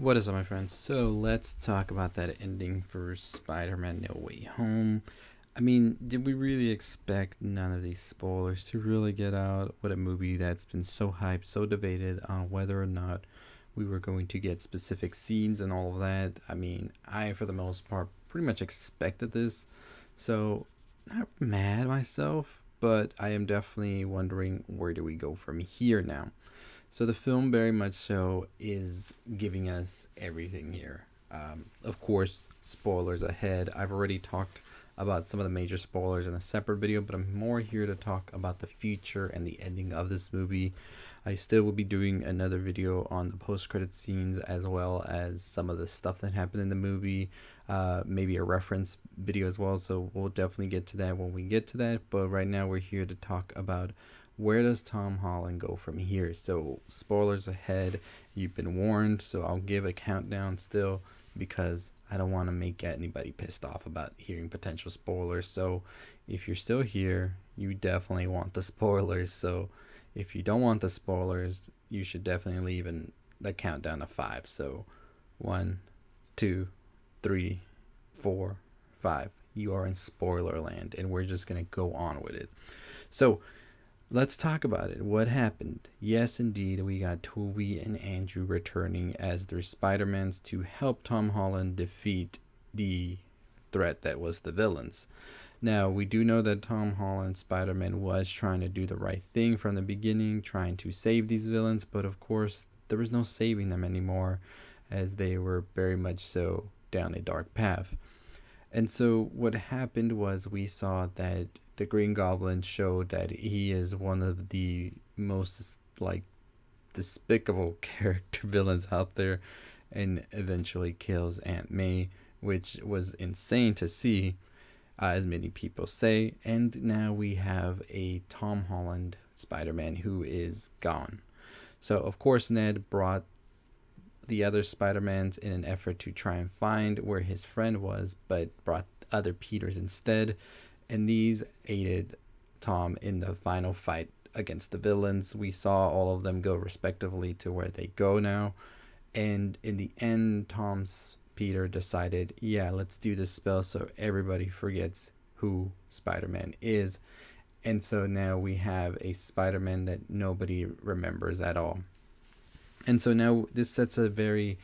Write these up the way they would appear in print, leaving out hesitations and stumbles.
What is up, my friends? So let's talk about that ending for Spider-Man No Way Home. I mean, did we really expect none of these spoilers to really get out with a movie that's been so hyped, so debated on whether or not we were going to get specific scenes and all of that? I mean, I, for the most part, pretty much expected this. So, not mad myself, but I am definitely wondering where do we go from here now? So the film very much so is giving us everything here. Of course, spoilers ahead. I've already talked about some of the major spoilers in a separate video, but I'm more here to talk about the future and the ending of this movie. I still will be doing another video on the post-credit scenes as well as some of the stuff that happened in the movie, maybe a reference video as well. So we'll definitely get to that when we get to that. But right now we're here to talk about where does Tom Holland go from here? So, spoilers ahead. You've been warned, so I'll give a countdown still because I don't want to make anybody pissed off about hearing potential spoilers. So, if you're still here, you definitely want the spoilers. So, if you don't want the spoilers, you should definitely leave in the countdown of 5. So, 1, 2, 3, 4, 5. You are in spoiler land, and we're just going to go on with it. So, let's talk about it. What happened? Yes, indeed, we got Tobey and Andrew returning as their Spider-Mans to help Tom Holland defeat the threat that was the villains. Now, we do know that Tom Holland Spider-Man was trying to do the right thing from the beginning, trying to save these villains, but of course, there was no saving them anymore as they were very much so down a dark path. And so what happened was we saw that the Green Goblin showed that he is one of the most like despicable character villains out there and eventually kills Aunt May, which was insane to see, as many people say. And now we have a Tom Holland Spider-Man who is gone. So of course Ned brought the other Spider-Mans in an effort to try and find where his friend was, but brought other Peters instead. And these aided Tom in the final fight against the villains. We saw all of them go respectively to where they go now. And in the end, Tom's Peter decided, yeah, let's do this spell so everybody forgets who Spider-Man is. And so now we have a Spider-Man that nobody remembers at all. And so now this sets a very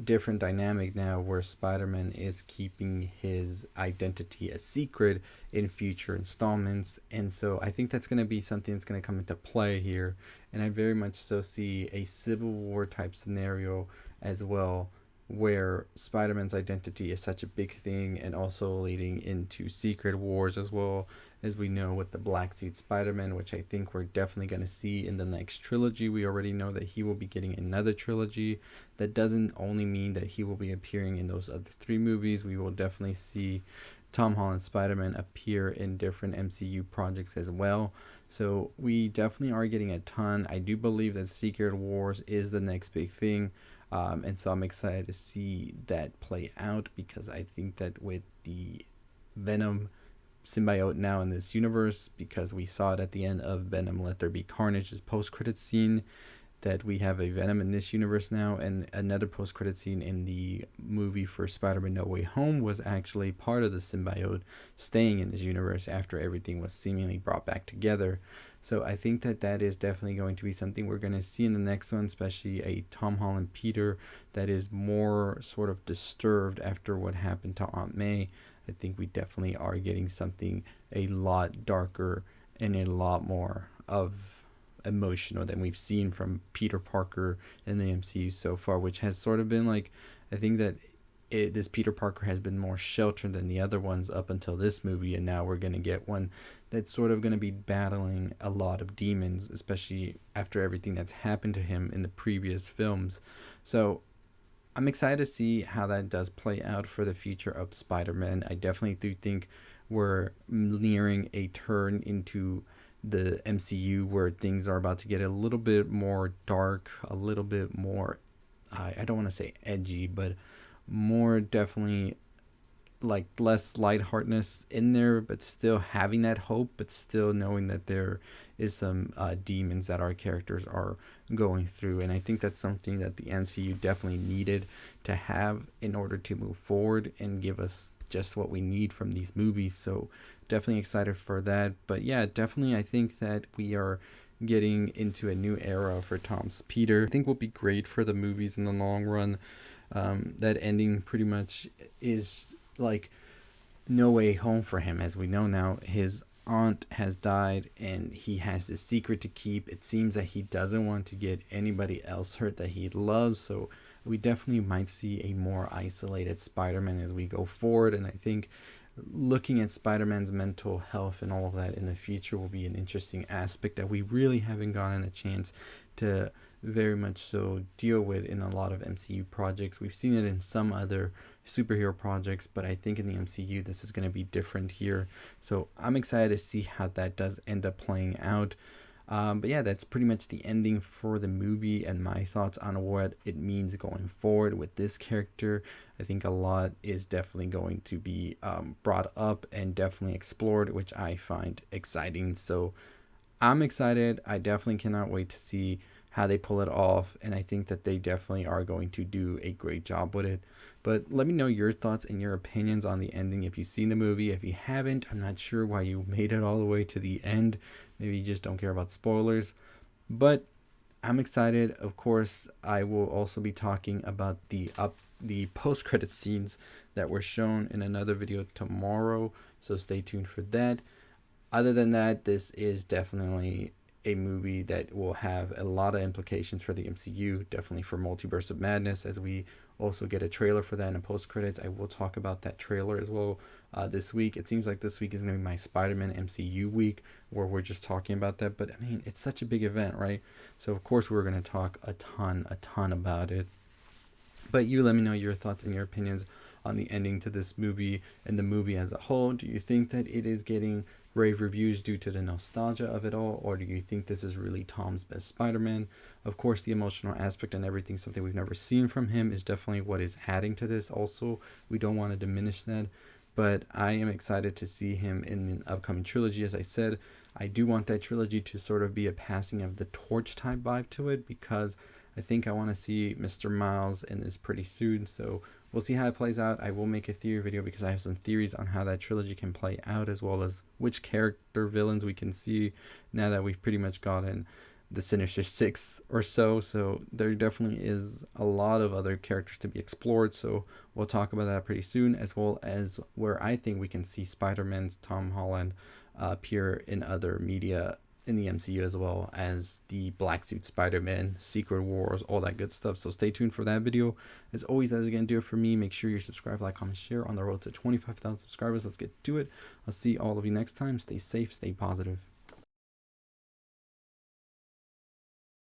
different dynamic now where Spider-Man is keeping his identity a secret in future installments. And so I think that's going to be something that's going to come into play here. And I very much so see a Civil War type scenario as well, where Spider-Man's identity is such a big thing and also leading into Secret Wars as well, as we know with the Black Suit Spider-Man, which I think we're definitely going to see in the next trilogy. We already know that he will be getting another trilogy. That doesn't only mean that he will be appearing in those other 3 movies. We will definitely see Tom Holland Spider-Man appear in different MCU projects as well. So we definitely are getting a ton. I do believe that Secret Wars is the next big thing. And so I'm excited to see that play out because I think that with the Venom symbiote now in this universe, because we saw it at the end of Venom Let There Be Carnage's post-credit scene, that we have a Venom in this universe now, and another post-credit scene in the movie for Spider-Man No Way Home was actually part of the symbiote staying in this universe after everything was seemingly brought back together. So I think that that is definitely going to be something we're going to see in the next one, especially a Tom Holland Peter that is more sort of disturbed after what happened to Aunt May. I think we definitely are getting something a lot darker and a lot more of emotional than we've seen from Peter Parker in the MCU so far, which has sort of been like, I think that this Peter Parker has been more sheltered than the other ones up until this movie, and now we're going to get one that's sort of going to be battling a lot of demons, especially after everything that's happened to him in the previous films. So I'm excited to see how that does play out for the future of Spider-Man. I definitely do think we're nearing a turn into the MCU where things are about to get a little bit more dark, a little bit more, I don't want to say edgy, but more definitely like less lightheartedness in there, but still having that hope, but still knowing that there is some demons that our characters are going through. And I think that's something that the MCU definitely needed to have in order to move forward and give us just what we need from these movies. So definitely excited for that. But yeah, definitely I think that we are getting into a new era for Tom's Peter. I think will be great for the movies in the long run. That ending pretty much is like No Way Home for him. As we know now, his aunt has died and he has this secret to keep. It seems that he doesn't want to get anybody else hurt that he loves, so we definitely might see a more isolated Spider-Man as we go forward. And I think looking at Spider-Man's mental health and all of that in the future will be an interesting aspect that we really haven't gotten a chance to very much so deal with in a lot of MCU projects. We've seen it in some other superhero projects, but I think in the MCU this is going to be different here. So I'm excited to see how that does end up playing out. But yeah, that's pretty much the ending for the movie and my thoughts on what it means going forward with this character. I think a lot is definitely going to be brought up and definitely explored, which I find exciting. So I'm excited. I definitely cannot wait to see how they pull it off, and I think that they definitely are going to do a great job with it. But let me know your thoughts and your opinions on the ending. If you've seen the movie, if you haven't, I'm not sure why you made it all the way to the end. Maybe you just don't care about spoilers. But I'm excited. Of course, I will also be talking about the post-credit scenes that were shown in another video tomorrow, so stay tuned for that. Other than that, this is definitely a movie that will have a lot of implications for the MCU, definitely for Multiverse of Madness, as we also get a trailer for that in post credits. I will talk about that trailer as well this week. It seems like this week is going to be my Spider-Man MCU week, where we're just talking about that. But I mean, it's such a big event, right? So of course we're going to talk a ton about it. But you let me know your thoughts and your opinions on the ending to this movie and the movie as a whole. Do you think that it is getting rave reviews due to the nostalgia of it all, or do you think this is really Tom's best Spider-Man? Of course, the emotional aspect and everything, something we've never seen from him, is definitely what is adding to this. Also, we don't want to diminish that, but I am excited to see him in the upcoming trilogy. As I said, I do want that trilogy to sort of be a passing of the torch type vibe to it, because I think I want to see Mr. Miles in this pretty soon. So we'll see how it plays out. I will make a theory video because I have some theories on how that trilogy can play out, as well as which character villains we can see now that we've pretty much gotten the Sinister Six or so. So there definitely is a lot of other characters to be explored. So we'll talk about that pretty soon, as well as where I think we can see Spider-Man's Tom Holland appear in other media in the MCU, as well as the Black Suit Spider-Man, Secret Wars, all that good stuff. So stay tuned for that video. As always, that is going to do it for me. Make sure you're subscribed, like, comment, share on the road to 25,000 subscribers. Let's get to it. I'll see all of you next time. Stay safe, stay positive.